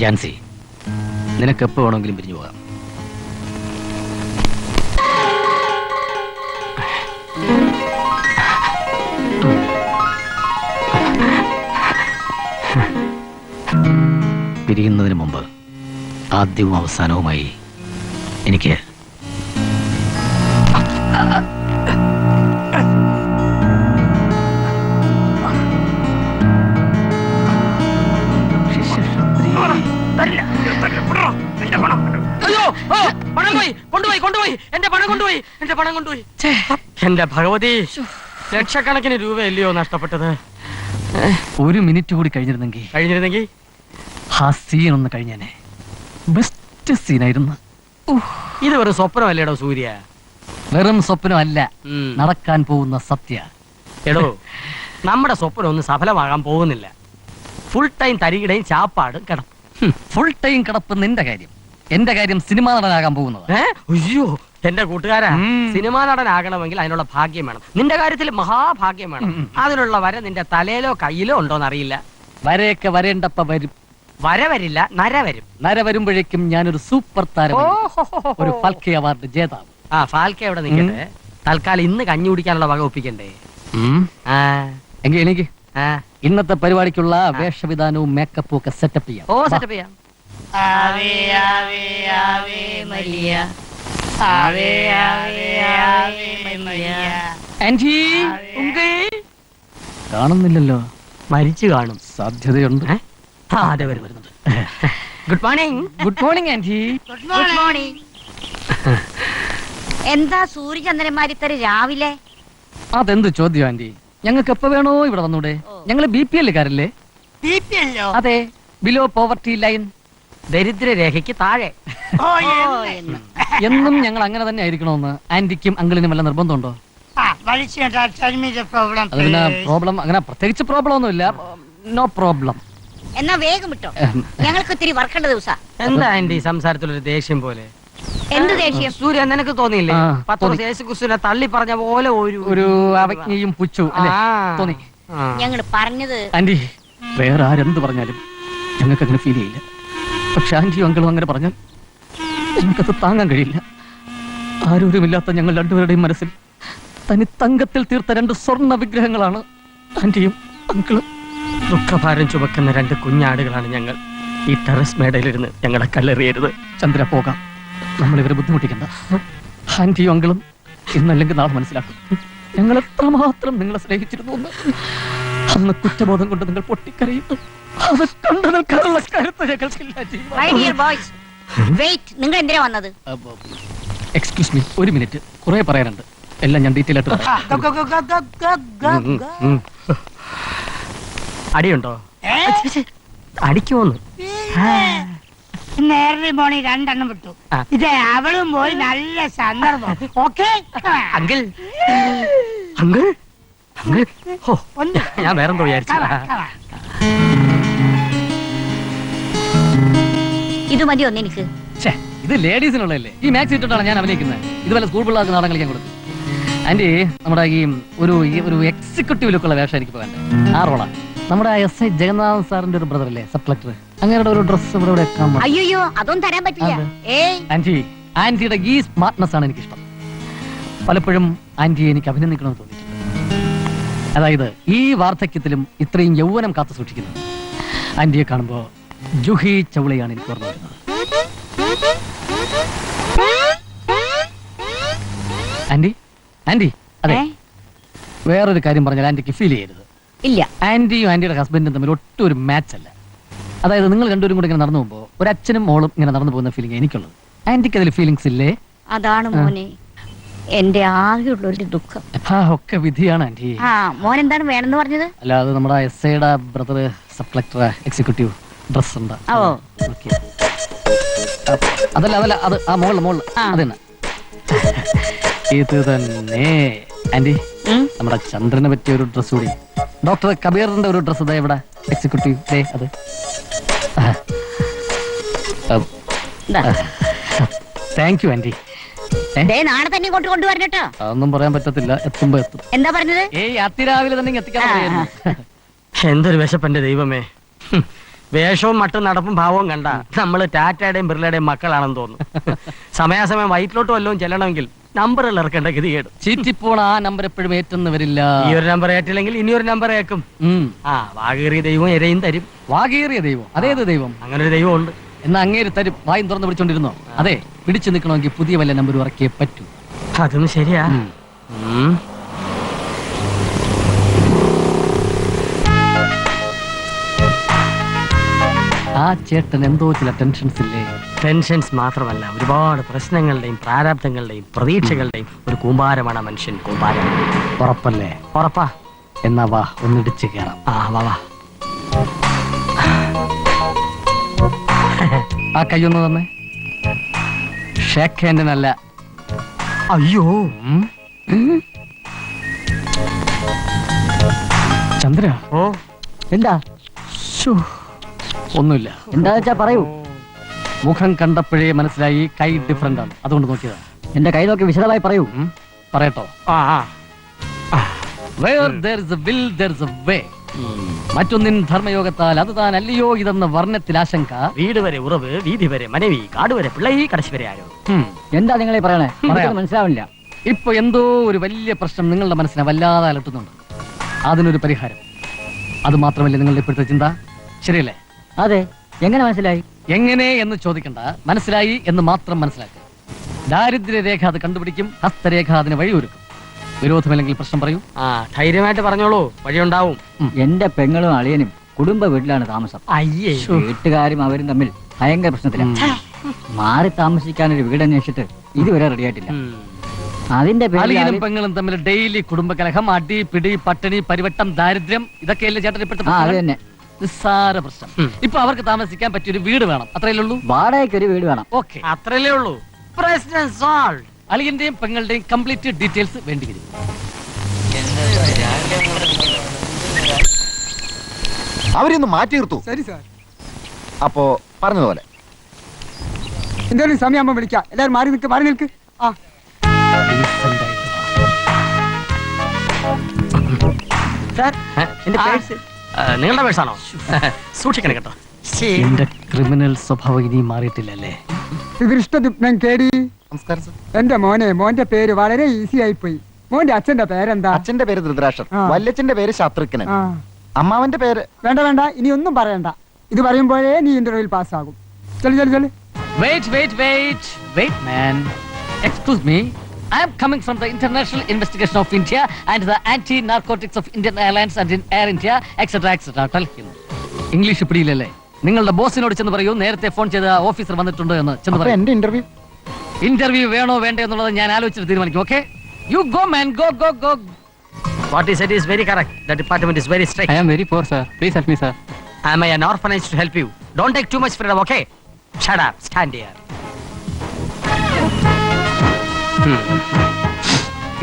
ജാൻസി, നിനക്ക് എപ്പോ വേണമെങ്കിലും പിരിഞ്ഞു പോകാം. പിരിയുന്നതിന് മുമ്പ് ആദ്യവും അവസാനവുമായി എനിക്ക് എന്റെ ഭഗവതി, ലക്ഷക്കണക്കിന് രൂപയല്ലയോ നഷ്ടപ്പെട്ടത്. ഒരു മിനിറ്റ് കൂടി കഴിഞ്ഞിരുന്നെങ്കിൽ ആ സീൻ ഒന്ന് കഴിഞ്ഞേനെ. ബെസ്റ്റ് സീനായിരുന്നു. ഇത് വെറും സ്വപ്നമല്ലേടോ സൂര്യ? വെറും സ്വപ്നമല്ല, നടക്കാൻ പോകുന്ന സത്യ. എടോ, നമ്മുടെ സ്വപ്നം ഒന്നും സഫലമാകാൻ പോകുന്നില്ല. ഫുൾ ടൈം തരികിടയും ചാപ്പാടും കിടപ്പ്. ഫുൾ ടൈം കിടപ്പ് നിന്റെ കാര്യം. എന്റെ കാര്യം സിനിമാ നടനാകാൻ പോകുന്നത്. അയ്യോ എന്റെ കൂട്ടുകാരാ, സിനിമാ നടനാകണമെങ്കിൽ അതിനുള്ള ഭാഗ്യം വേണം. നിന്റെ കാര്യത്തിൽ മഹാഭാഗ്യം വേണം. അതിനുള്ള വര നിന്റെ തലയിലോ കയ്യിലോ ഉണ്ടോന്ന് അറിയില്ല. വരയൊക്കെ വരേണ്ടപ്പ വരും. വര വരില്ല, നര വരും. നര വരുമ്പോഴേക്കും ഞാനൊരു സൂപ്പർ താരം, ഒരു ഫാൽക്കെ അവാർഡ് ജേതാവ്. ആ ഫാൽക്കെ അവിടെ നിൽക്കട്ടെ. തൽക്കാലം ഇന്ന് കഞ്ഞി കുടിക്കാനുള്ള വക ഒപ്പിക്കണ്ടേ? എങ്കിൽ എനിക്ക് ഇന്നത്തെ പരിപാടിക്കുള്ള വേഷവിധാനവും മേക്കപ്പും ഒക്കെ സെറ്റപ്പ് ചെയ്യാം. സെറ്റപ്പ് ചെയ്യാം. ആവേ ആവേ ആവേ മരിയ, ആവേ ആവേ ആവേ മരിയ. ആന്റി കാണുന്നില്ലല്ലോ. മരിച്ചു കാണും, സാധ്യതയുണ്ട്. അതെ വരുന്നുണ്ട്. Good morning. Good morning anti. Good morning. എന്താ സൂര്യചന്ദ്രന്മാരിത്തര രാവിലെ? അതെന്ത് ചോദ്യം ആന്റി? ഞങ്ങൾക്ക് എപ്പോ വേണോ ഇവിടെ വന്നൂടെ? ഞങ്ങള് BPL കാരല്ലേ? അതെ, ബിലോ പോവർട്ടി ലൈൻ, ദരിദ്രരേഖയ്ക്ക് താഴെ. എന്നും ഞങ്ങൾ അങ്ങനെ തന്നെ ആയിരിക്കണമെന്ന് ആന്റിക്കും അങ്കിളിനും വല്ല നിർബന്ധമുണ്ടോ? അതിന് പ്രോബ്ലം അങ്ങനെ പ്രത്യേകിച്ച് പ്രോബ്ലം ഒന്നുമില്ല. No problem. എന്നാ വേഗം വിട്ടോ, ഞങ്ങൾക്ക് ഇത്തിരി വർക്കേണ്ട ദിവസാ. എന്താ ആന്റി സംസാരത്തിലൊരു ദേഷ്യം പോലെ? എന്ത് ദേഷ്യം? സൂര്യ, നിനക്ക് തോന്നിയില്ലേ പത്രോസിനെ തള്ളി പറഞ്ഞ പോലെ ഒരു അവജ്ഞയും പുച്ഛു തോന്നി? ഞങ്ങൾ പറഞ്ഞത് ആന്റി, വേറെ ആരെന്ത് പറഞ്ഞാലും ഞങ്ങൾക്ക് അങ്ങനെ ഫീൽ ചെയ്യില്ല. പക്ഷെ ആന്റിയും അങ്കിളും അങ്ങനെ പറഞ്ഞാൽ ഞങ്ങൾക്കത് താങ്ങാൻ കഴിയില്ല. ആരോരുമില്ലാത്ത ഞങ്ങൾ രണ്ടുപേരുടെയും മനസ്സിൽ തനി തങ്കത്തിൽ തീർത്ത രണ്ട് സ്വർണ്ണ വിഗ്രഹങ്ങളാണ് ആന്റിയും അങ്കിളും. ദുഃഖഭാരം ചുമക്കുന്ന രണ്ട് കുഞ്ഞാടുകളാണ് ഞങ്ങൾ. ഈ ടെറസ് മേടയിലിരുന്ന് ഞങ്ങളെ കല്ലെറിയരുത്. ചന്ദ്ര, പോകാം. നമ്മളിവരെ ബുദ്ധിമുട്ടിക്കണ്ട. ആന്റിയും അങ്കിളും ഇന്നല്ലെങ്കിൽ നാളെ മനസ്സിലാക്കും ഞങ്ങൾ എത്രമാത്രം നിങ്ങളെ സ്നേഹിച്ചിരുന്നു എന്ന്. അന്ന് കുറ്റബോധം കൊണ്ട് നിങ്ങൾ പൊട്ടിക്കരയും. അത് കണ്ടു നിൽക്കാനുള്ള കരുത്ത് ഞങ്ങൾക്കില്ല. നിങ്ങൾ എന്തിനാ വന്നത്? എക്സ്ക്യൂസ് മീ, ഒരു മിനിറ്റ്. കുറെ പറയാനുണ്ട്. എല്ലാം ഞാൻ ഡീറ്റെയിൽ ആയിട്ട് അടിയുണ്ടോ? അടിക്കുമോന്ന്? നേരത്തെ പോണി രണ്ടെണ്ണം വിട്ടു. ഇത് അവളും പോയി നല്ല സന്ദർഭം. Okay uncle, uncle, uncle. ഞാൻ വേറെന്തോ വിചാരിച്ചു. ഇത് മതിയോ എനിക്ക്? ഇത് ലേഡീസിനുള്ളതല്ലേ? ഈ മാക്സ് ഇട്ടിട്ടാണ് ഞാൻ അഭിനയിക്കുന്നത്. ഇതുപോലെ സ്കൂൾ പിള്ളേർക്ക് നാടകം കളിക്കാൻ കൊടുത്തു. ആന്റി, നമ്മുടെ ഒരു എക്സിക്യൂട്ടീവ് ലുക്കുള്ള വേഷം എനിക്ക് വേണ്ടേ? ആ റോളാണ്. നമ്മുടെ SI ജഗന്നാഥൻ സാറിന്റെ ഒരു ബ്രദർ അല്ലേ, സബ് കളക്ടർ. അങ്ങനെ ഒരു ഡ്രസ് ഇവിടെ അയ്യോ, അതൊന്നും തരാൻ പറ്റില്ല. ആന്റിയുടെ ഈ സ്മാർട്ട്നെസ് ആണ് എനിക്കിഷ്ടം. പലപ്പോഴും ആന്റിയെ എനിക്ക് അഭിനന്ദിക്കണമെന്ന് തോന്നിയിട്ടുണ്ട്. അതായത് ഈ വാർദ്ധക്യത്തിലും ഇത്രയും യൗവനം കാത്തു സൂക്ഷിക്കുന്നത്. ആന്റിയെ കാണുമ്പോ ജൂഹി ചൗളയാണ് എനിക്ക് ഓർമ്മ വരുന്നത്. ആന്റി, ആന്റി, അതെ, വേറൊരു കാര്യം പറഞ്ഞാൽ ആന്റിക്ക് ഫീൽ ചെയ്യരുത്. ഇല്ല, ആന്റിയും ആന്റിയുടെ ഹസ്ബൻഡും തമ്മിൽ ഒട്ടും ഒരു മാച്ച് അല്ല. അതായത് നിങ്ങൾ രണ്ടുപേരും കൂടെ ഇങ്ങനെ നടന്നു പോകുമ്പോൾ ഒരു അച്ഛനും മോളും ഇങ്ങനെ നടന്നു പോകുന്ന ഫീലിംഗ് എനിക്കുള്ളത്. ആന്റിക്ക് അതിൽ ഫീലിംഗ്സ് ഇല്ലേ? അതാണ് മോനെ എന്റെ ആകെയുള്ള ഒരു ദുഃഖം. ഒക്കെ വിധിയാണ് ആന്റി. മോൻ എന്താണ് വേണമെന്ന് പറഞ്ഞത്? അല്ല, അത് നമ്മുടെ SIയുടെ brother sub collector executive dress ഉണ്ട്. അതല്ല അതല്ല, അത് ആ മോളിൽ അതന്നെ. ഇത് തന്നെ ആന്റി, നമ്മുടെ ചന്ദ്രനെ പറ്റിയ ഒരു ഡ്രസ് കൂടി. ഡോക്ടർ കബീറിന്റെ ഒരു ഡ്രസ് ഇതാ ഇവിടെ, എക്സിക്യൂട്ടീവ്. അത് താങ്ക് യു ആന്റി. നാളെ തന്നെ കൊണ്ടുവരണട്ടോ. അതൊന്നും പറയാൻ പറ്റത്തില്ല, എത്തുമ്പോ എത്തും. എന്താ പറഞ്ഞത്? അതിരാവിലെ തന്നെ എത്തിക്കാൻ. എന്തൊരു വിശപ്പന്റെ ദൈവമേ. വേഷവും മട്ടും നടപ്പും ഭാവവും കണ്ട നമ്മള് ടാറ്റയുടെയും ബിർലയുടെയും മക്കളാണെന്ന് തോന്നുന്നു. സമയാസമയം വയറ്റിലോട്ട് വല്ലതും ചെല്ലണമെങ്കിൽ നമ്പറുകൾ ഇറക്കേണ്ട ഗതികേട്. ചീറ്റിപ്പോൾ ആ നമ്പർ എപ്പോഴും ഏറ്റെന്ന് വരില്ല. ഈ ഒരു നമ്പർ ഏറ്റില്ലെങ്കിൽ ഇനിയൊരു നമ്പർ ഏക്കും. വാകേറിയ ദൈവം ഇരയും തരും. വാകേറിയ ദൈവം? അതേത് ദൈവം? അങ്ങനെ ഒരു ദൈവം ഉണ്ട്. എന്നാ അങ്ങേര് തരും. വായും തുറന്ന് പിടിച്ചോണ്ടിരുന്നോ? അതെ, പിടിച്ചു നിൽക്കണമെങ്കിൽ പുതിയ വല്ല നമ്പർ ഇറക്കിയേ പറ്റൂ. അതും ശരിയാ. ആ ചേട്ടൻ എന്തോ ചില ടെൻഷൻസ് ഇല്ലേ? ടെൻഷൻസ് മാത്രമല്ല, ഒരുപാട് പ്രശ്നങ്ങളുടെയും പ്രാരാബ്ദങ്ങളുടെയും പ്രതീക്ഷകളുടെയും ഒരു കൂമ്പാരമാണ് മനുഷ്യൻ. കൂമ്പാരം. ഉറപ്പല്ലേ? ഉറപ്പാ. എന്നാ വാ, ഒന്നിടിച്ച് കയറാം. വാ. ആ കൈയൊന്ന് തന്നെ. ഷേക്ക് ഹാൻഡിനല്ല. അയ്യോ, ചന്ദ്ര. ഓ എന്താ? ഒന്നുമില്ല. എന്താ വെച്ചാ പറയൂ. മുഖം കണ്ടപ്പോഴേ മനസ്സിലായി കൈ ഡിഫറെന്റ് ആണ്, അതുകൊണ്ട് നോക്കിയതാ. എന്റെ കൈ നോക്കി വിശദമായി പറയൂ. പറയട്ടോ? Where there is a will, there is a way. മറ്റൊന്നിൻ ധർമ്മയോഗത്താൽ അത് താൻ അല്ലയോ ഇതെന്ന വർണ്ണത്തിൽ ആശങ്ക. വീട് വരെ ഉറവ്, വീതി വരെ മനവി, കാട് വരെ പിള്ളൈ, കടശി വരെ ആരോ. എന്താ നിങ്ങളെ പറയണേ? മനസ്സിലാവില്ല. ഇപ്പൊ എന്തോ ഒരു വലിയ പ്രശ്നം നിങ്ങളുടെ മനസ്സിനെ വല്ലാതെ അലട്ടുന്നുണ്ട്. അതിനൊരു പരിഹാരം. അത് മാത്രമല്ലേ നിങ്ങളുടെ ഇപ്പോഴത്തെ ചിന്ത? ശരിയല്ലേ? അതെ. എങ്ങനെ മനസ്സിലായി? എങ്ങനെ എന്ന് ചോദിക്കണ്ട, മനസ്സിലായി എന്ന് മാത്രം മനസ്സിലാക്കുക. ദാരിദ്ര്യരേഖ അത് കണ്ടുപിടിക്കും, ഹസ്തരേഖ അതിന് വഴിയൊരുക്കും. വിരോധമില്ലെങ്കിൽ പ്രശ്നം പറയൂ. ധൈര്യമായിട്ട് പറഞ്ഞോളൂ, വഴിയുണ്ടാവും. എന്റെ പെങ്ങളും അളിയനും കുടുംബ വീട്ടിലാണ് താമസം. അയ്യേ, വീട്ടുകാരും അവരും തമ്മിൽ ഭയങ്കര പ്രശ്നത്തിലാണ്. മാറി താമസിക്കാൻ ഒരു വീട് അന്വേഷിച്ചിട്ട് ഇതുവരെ റെഡിയായിട്ടില്ല. അതിന്റെ അളിയനും പെങ്ങളും തമ്മിൽ ഡെയിലി കുടുംബകലഹം, അടി, പിടി, പട്ടിണി, പരിവട്ടം, ദാരിദ്ര്യം, ഇതൊക്കെയല്ലേ ചേട്ടൻ ഇപ്പോഴത്തെ? അത് തന്നെ നിസ്സാര പ്രശ്നം. ഇപ്പൊ അവർക്ക് താമസിക്കാൻ പറ്റിയൊരു വീട് വേണം, അത്രയല്ലേ ഉള്ളൂ. വാടകയ്ക്ക് ഒരു വീട് വേണം. ഓക്കെ, അത്രയല്ലേ ഉള്ളൂ. പ്രശ്നം സോൾവ്. അളിയന്റെയും പെങ്ങളുടെയും കംപ്ലീറ്റ് ഡീറ്റെയിൽസ് വേണ്ടി വരും. അവരൊന്ന് മാറ്റി നിർത്തൂ. ശരി സാർ. അപ്പോ പറഞ്ഞതുപോലെ എന്തായാലും സമയമാകുമ്പോൾ വിളിക്കാം. എല്ലാവരും മാറി നിൽക്ക്. സാർ, നിങ്ങളുടെ പേഴ്സാണോ? സൂക്ഷിക്കണം കേട്ടോ. എന്റെ ക്രിമിനൽ സ്വഭാവം ഇനി മാറിയിട്ടില്ലല്ലേ? ദൃഷ്ടദിപ്നം കേടി. നമസ്കാരം സർ. എന്റെ മോന്റെ പേര് വളരെ ഈസി ആയിപ്പോയി. മോന്റെ അച്ഛന്റെ പേരെന്താ? അച്ഛന്റെ പേര് ധൃതരാഷ്ട്രൻ, വല്യച്ഛന്റെ പേര് ശത്രുഘ്നൻ, അമ്മാവന്റെ പേര് വേണ്ട ഇനി ഒന്നും പറയണ്ട. ഇത് പറയുമ്പോഴേ നീ ഇന്റർവ്യൂവിൽ പാസ്സാകും. ചെല്. Wait, man. Excuse me. I am coming from the International Investigation of India and the Anti-Narcotics of Indian Airlines and in Air India, etc. Tell him. English പിടിയില്ലല്ലേ? നിങ്ങളുടെ ബോസിനോട് ചെന്ന് പറയൂ, നേരത്തെ ഫോൺ ചെയ്ത ഓഫീസർ വന്നിട്ടുണ്ടോ എന്ന് ചെന്ന് പറയൂ. എന്റെ ഇന്റർവ്യൂ വേണോ വേണ്ടോ എന്നുള്ളത് ഞാൻ ആലോചിച്ചിട്ട് തീരുമാനിക്കും. Okay, you go man, go. What he said is very correct. The department is very strict. I am very poor, sir. Please help me, sir. Am I an orphanage to help you? Don't take too much freedom, okay? Shut up. Stand here.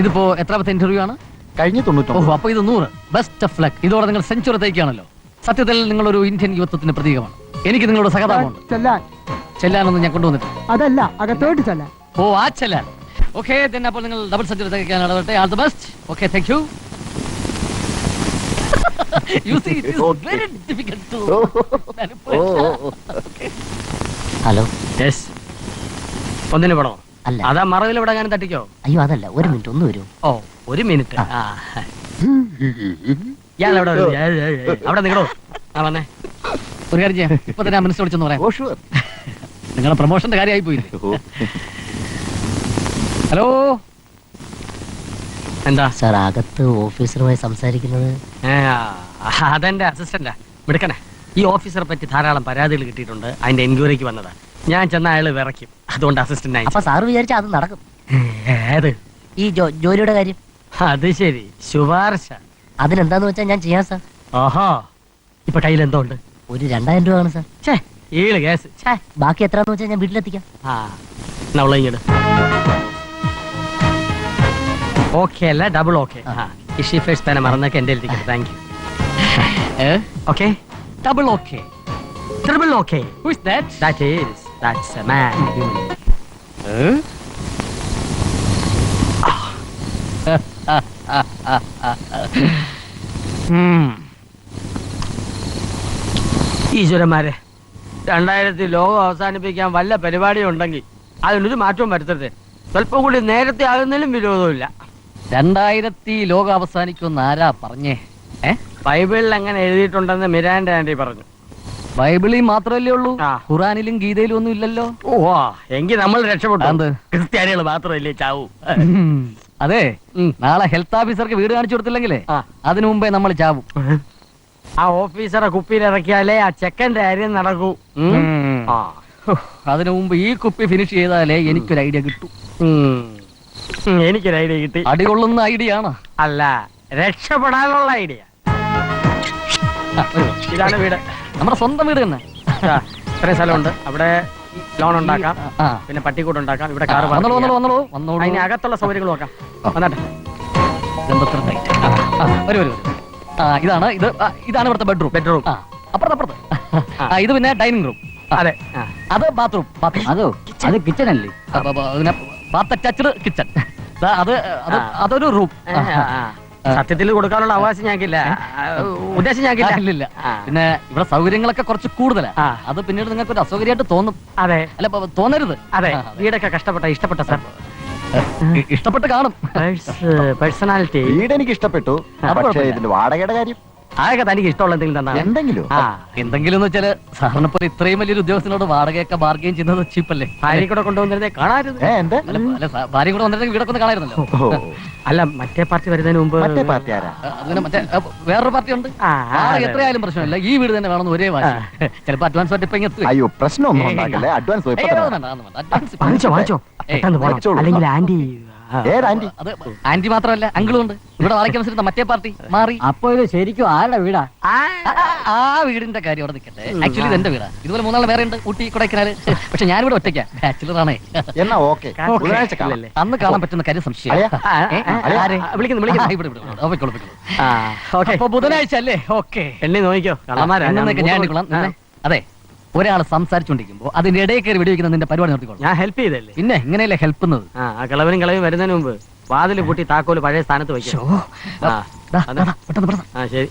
ഇതിപ്പോ എത്രാമത്തെ interview ആണ്? കഴിഞ്ഞ 99. ഓഹോ, അപ്പൊ ഇത് 100. Best of luck. ഇതോടെ നിങ്ങൾ century തയ്ക്കുകയാണല്ലോ. സത്യത്തിൽ നിങ്ങളൊരു ഇന്ത്യൻ യുവത്വത്തിന്റെ പ്രതീകമാണ്. എനിക്ക് നിങ്ങളോട് സഹതാപമുണ്ട്. ചെല്ലാനൊന്നും ഞാൻ കൊണ്ടുവന്നിട്ടില്ല. അതല്ല, അകത്തോട്ട് ചെല്ലാൻ. ഓ, ആ ചെല്ലാൻ. ഓക്കെ, അപ്പോൾ നിങ്ങൾ ഡബിൾ സെഞ്ചുറി തയ്ക്കാൻ ഇടപെട്ടെ. All the best. Okay, thank you. You see, it is very difficult to hello. Yes. ഒന്നിന് പണോ? അല്ല. അതാ മറവിൽ ഇവിടെ അങ്ങനെ തട്ടിക്കോ? അയ്യോ അതല്ല, ഒരു മിനിറ്റ് ഒന്ന് വരൂ. ഓ, ഒരു മിനിറ്റ്. ഇയാൾ അവിടെ നിങ്ങളോ? വന്നേ. ഒരു കാര്യം ചെയ്യാം, ഇപ്പൊ തന്നെ മിനിസ്റ്റർ വിളിച്ചെന്ന് പറയാം. നിങ്ങളെ പ്രൊമോഷന്റെ കാര്യമായി പോയില്ലേ? ഹലോ. എന്താ സാർ, അകത്ത് ഓഫീസറുമായി സംസാരിക്കുന്നത്? അതെന്റെ അസിസ്റ്റന്റാ, മിടുക്കനെ. ഈ ഓഫീസറെ പറ്റി ധാരാളം പരാതികൾ കിട്ടിയിട്ടുണ്ട്. അതിന്റെ എൻക്വയറിക്ക് വന്നതാ. ഞാൻ ചെന്ന അയാള് വിറയ്ക്കും, അതുകൊണ്ട് അസിസ്റ്റന്റ് അപ്പൊ സാർ വിചാരിച്ചാ അത് നടക്കും? ഏത്? ഈ ജോലിയുടെ കാര്യം? അത് ശരി, ശുപാർശ. അതിനെന്താന്ന് വെച്ചാൽ ഞാൻ ചെയ്യാം സാർ. ഓഹോ, ഇപ്പൊ കയ്യിൽ എന്തോ ഉണ്ട്? ഒരു 2000 രൂപ ആണ് സാർ. കേസ്. ബാക്കി എത്രയാന്ന് വെച്ചാൽ ഞാൻ വീട്ടിലെത്തിക്കാം. ഇങ്ങോട്ട് ഓക്കെ അല്ല, ഡബിൾ ഓക്കെ. ഇഷി ഫേഴ്സ് തന്നെ മറന്നൊക്കെ എന്റെ എത്തിക്കട്ടെ. Thank you. Okay, double okay, triple okay. Who is that? That's a man. ഈശ്വരന്മാരെ 2000 ലോകം അവസാനിപ്പിക്കാൻ വല്ല പരിപാടിയും ഉണ്ടെങ്കിൽ അതിനൊരു മാറ്റവും വരുത്തരുത്. സ്വല്പം കൂടി നേരത്തെ ആകുന്നതിലും വിരോധമില്ല. 2000 ലോകം അവസാനിക്കുമെന്ന് ആരാ പറഞ്ഞേ? ബൈബിളിൽ അങ്ങനെ എഴുതിയിട്ടുണ്ടെന്ന് മിരാൻഡ ആന്റി പറഞ്ഞു. ബൈബിളിൽ മാത്രമല്ലേ ഉള്ളൂ, ആ. ഖുറാനിലും ഗീതയിലും ഒന്നും ഇല്ലല്ലോ. ഓ എങ്കിൽ നമ്മൾ രക്ഷപ്പെട്ടു. എന്ത്? ക്രിസ്ത്യാനികൾ മാത്രമല്ലേ ചാവൂ. അതെ, നാളെ ഹെൽത്ത് ഓഫീസർക്ക് വീട് കാണിച്ചു കൊടുത്തില്ലെങ്കിലേ ആ. അതിനു മുമ്പേ നമ്മൾ ചാവും. ആ ഓഫീസറെ കുപ്പിയിലിറക്കിയാലേ ആ ചെക്കന്റെ കാര്യം നടക്കൂ. ആ. അതിനു മുമ്പ് ഈ കുപ്പി ഫിനിഷ് ചെയ്താലേ എനിക്കൊരു ഐഡിയ കിട്ടൂ. എനിക്കൊരു ഐഡിയ കിട്ടി. അടികൊള്ളുന്ന ഐഡിയ ആണ്. അല്ല, രക്ഷപ്പെടാനുള്ള ഐഡിയ. ഇതാണ് വീട്, നമ്മുടെ സ്വന്തം വീട് തന്നെ. ഇത്രയും സ്ഥലമുണ്ട്. അവിടെ ലോൺ ഉണ്ടാക്കാം, ആ. പിന്നെ പട്ടിക്കൂട് ഉണ്ടാക്കാം, ഇവിടെ കാർ വന്നോളൂ വന്നോളൂ വന്നോളൂ വന്നോളൂ. അതിന് അകത്തുള്ള സൗകര്യങ്ങൾ നോക്കാം. വന്നാട്ടെ. ഇതെന്തത്ര tight? വരൂ വരൂ വരൂ. ഇതാണ് ഇതാണ് ഇവിടുത്തെ ബെഡ്റൂം. ബെഡ്റൂം. അപ്പുറത്ത് ഇത് പിന്നെ ഡൈനിങ് റൂം. അതെ. അത് ബാത്റൂം. അതോ അത് കിച്ചൺ അല്ലേ? Bath attached kitchen. അതൊരു റൂം. സത്യത്തിൽ കൊടുക്കാനുള്ള അവകാശം ഞങ്ങൾക്കില്ല, ഉദ്ദേശം ഞങ്ങൾക്കില്ല. ഇല്ല. പിന്നെ ഇവിടെ സൗകര്യങ്ങളൊക്കെ കുറച്ച് കൂടുതലാ. ആ. അത് പിന്നീട് നിങ്ങൾക്ക് ഒരു അസൗകര്യമായിട്ട് തോന്നും. അതെ അല്ല തോന്നരുത്. അതെ, വീടൊക്കെ ഇഷ്ടപ്പെട്ട സാർ. ഇഷ്ടപ്പെട്ട് കാണും. പേഴ്സണാലിറ്റി വീട് എനിക്ക് ഇഷ്ടപ്പെട്ടു, പക്ഷേ കുഴപ്പമില്ല. ഇതിന്റെ വാടകയുടെ കാര്യം അതൊക്കെ തനിക്ക് ഇഷ്ടമുള്ള എന്തെങ്കിലും തന്നാ. എന്തെങ്കിലും ആ, എന്തെങ്കിലും എന്ന് വെച്ചാല് സാറിനെ പോലെ ഇത്രയും വലിയൊരു ഉദ്യോഗസ്ഥനോട് വാടകയൊക്കെ ബാർഗെയിൻ ചെയ്യുന്നത് ചീപ്പല്ലേ? ഭാര്യ കൂടെ കൊണ്ടുവന്നിരുന്നേ കാണാരുത്. എന്ത്? ഭാര്യ കൂടെ വന്നിട്ടുണ്ടെങ്കിൽ വീടൊക്കെ ഒന്ന് കാണായിരുന്നല്ലോ. ഓ, അല്ല, മറ്റേ പാർട്ടി വരുന്നതിന് മുമ്പ് മറ്റേ പാർട്ടി ആരാ? അതിന് മറ്റേ വേറൊരു പാർട്ടി ഉണ്ട്. ആ, വാടക എത്രയായാലും പ്രശ്നമില്ല, ഈ വീട് തന്നെ വേണമെന്ന് ഒരേ വാശി. ചിലപ്പോ അഡ്വാൻസ് ആയിട്ട് ഇപ്പൊ ഇങ്ങ് എത്തും. അയ്യോ, പ്രശ്നമൊന്നും ഉണ്ടാക്കല്ലേ. അഡ്വാൻസ് ഏയ്, അതൊന്നും വേണ്ട, അതൊന്നും വേണ്ട. അഡ്വാൻസ് ഇപ്പൊ വാങ്ങിച്ചോ ഏയ്, പെട്ടെന്ന് പോണം. വെച്ചോളൂ. അല്ലെങ്കിൽ ആന്റി ഏതാൻറ്റി? അത് ആന്റി മാത്രമല്ല, അങ്കിളും ഉണ്ട്. ഇവിടെ വാടകയ്ക്കനുസരിച്ച് മറ്റേ പാർട്ടി മാറി. അപ്പൊ ഇത് ശരിക്കും ആരുടെ വീടാ? ആ വീടിന്റെ കാര്യം അവിടെ നിൽക്കട്ടെ. ആക്ച്വലി ഇത് എന്റെ വീടാ. ഇതുപോലെ 3 വേറെ ഉണ്ട്, ഊട്ടി കൊടൈക്കനാല്. പക്ഷെ ഞാനിവിടെ ഒറ്റയ്ക്കാ, ബാച്ചിലർ ആണേ. എന്നാ ഓക്കെ, ബുധനാഴ്ച കാണാം. ഇല്ലല്ലേ? അന്ന് കാണാൻ പറ്റുന്ന കാര്യം സംശയം. അളിയാ, വിളിക്കുന്നു. ഓക്കെ, അപ്പൊ ബുധനാഴ്ച അല്ലേ? ഓക്കെ. എണ്ണി നോക്കിക്കോ, കള്ളന്മാരാ. ഞാൻ എടുക്കണം. അതെ, ഒരാൾ സംസാരിച്ചോണ്ടിരിക്കുമ്പോ അതിന്റെ ഇടയിൽ കയറി വെടിവെക്കുന്ന നിന്റെ പരിപാടി നിർത്തിക്കോളാം. ഞാൻ ഹെൽപ്പ് ചെയ്തല്ലേ. പിന്നെ ഇങ്ങനെയല്ലേ ഹെൽപ്പുന്നത്? ആ കിളവനും വരുന്നതിന് മുമ്പ് വാതിൽ പൂട്ടി താക്കോല് പഴയ സ്ഥാനത്ത് വയ്ക്കും. പെട്ടെന്ന് ആ ശരി.